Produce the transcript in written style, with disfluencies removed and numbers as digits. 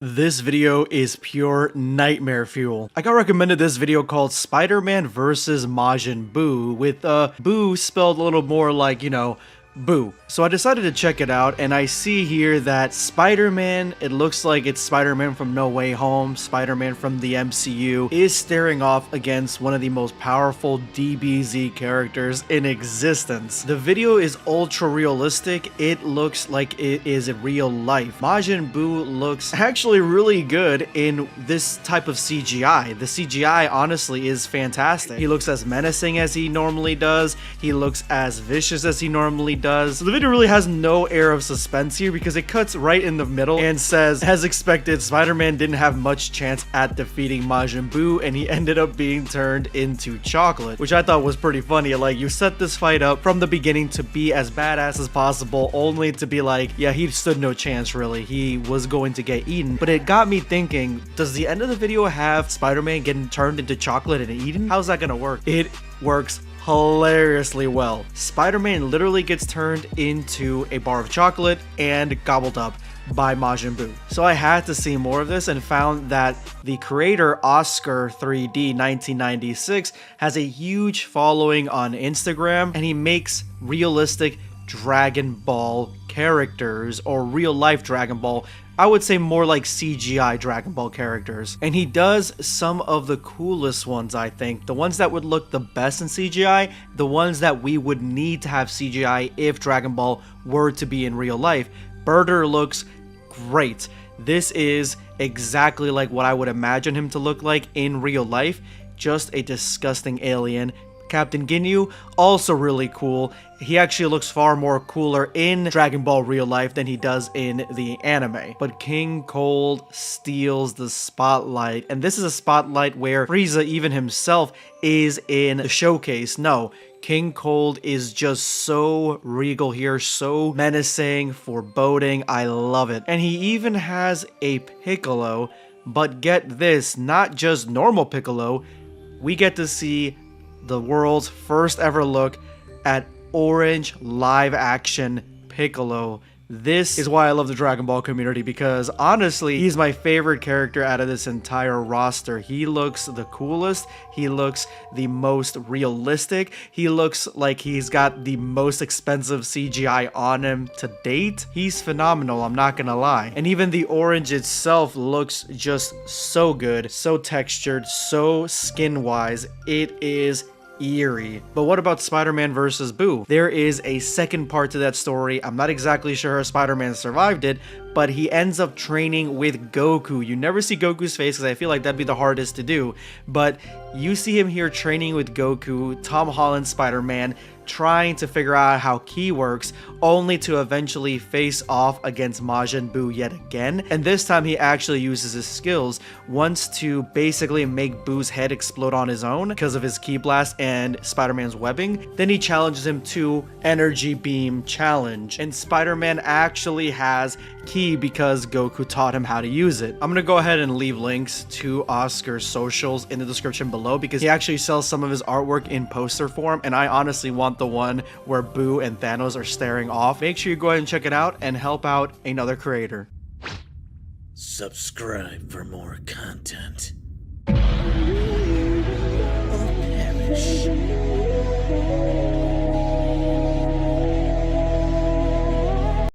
This video is pure nightmare fuel. I got recommended this video called Spider-Man vs MajinBoo with Boo spelled a little more like, Boo. So I decided to check it out, and I see here that Spider-Man, it looks like it's Spider-Man from No Way Home, Spider-Man from the MCU, is staring off against one of the most powerful DBZ characters in existence. The video is ultra realistic. It looks like it is in real life. Majin Buu looks actually really good in this type of CGI. The CGI honestly is fantastic. He looks as menacing as he normally does. He looks as vicious as he normally does. So the video really has no air of suspense here because it cuts right in the middle and says, as expected, Spider-Man didn't have much chance at defeating Majin Buu, and he ended up being turned into chocolate, which I thought was pretty funny. Like, you set this fight up from the beginning to be as badass as possible, only to be like, yeah, he stood no chance really. He was going to get eaten. But it got me thinking, does the end of the video have Spider-Man getting turned into chocolate and eaten? How's that gonna work? It works hilariously well. Spider-Man literally gets turned into a bar of chocolate and gobbled up by Majin Buu. So I had to see more of this and found that the creator Oscar 3D 1996 has a huge following on Instagram, and he makes realistic Dragon Ball characters, or real life Dragon Ball. I would say more like CGI Dragon Ball characters. And he does some of the coolest ones, I think. The ones that would look the best in CGI, the ones that we would need to have CGI if Dragon Ball were to be in real life. Birder looks great. This is exactly like what I would imagine him to look like in real life. Just a disgusting alien. Captain Ginyu, also really cool. He actually looks far more cooler in Dragon Ball real life than he does in the anime. But King Cold steals the spotlight, and this is a spotlight where Frieza even himself is in the showcase. No, King Cold is just so regal here, so menacing, foreboding. I love it. And he even has a Piccolo, but get this, not just normal Piccolo. We get to see the world's first ever look at orange live action Piccolo. This is why I love the Dragon Ball community, because honestly, he's my favorite character out of this entire roster. He looks the coolest. He looks the most realistic. He looks like he's got the most expensive CGI on him to date. He's phenomenal, I'm not gonna lie. And even the orange itself looks just so good, so textured, so skin-wise. It is eerie. But what about Spider-Man vs. Boo? There is a second part to that story. I'm not exactly sure how Spider-Man survived it, but he ends up training with Goku. You never see Goku's face because I feel like that'd be the hardest to do, but you see him here training with Goku, Tom Holland Spider-Man, trying to figure out how Ki works, only to eventually face off against Majin Buu yet again. And this time he actually uses his skills once to basically make Boo's head explode on his own because of his Ki Blast and Spider-Man's webbing. Then he challenges him to Energy Beam Challenge, and Spider-Man actually has Ki because Goku taught him how to use it. I'm gonna go ahead and leave links to Oscar's socials in the description below because he actually sells some of his artwork in poster form, and I honestly want the one where Boo and Thanos are staring off. Make sure you go ahead and check it out and help out another creator. Subscribe for more content. Or perish.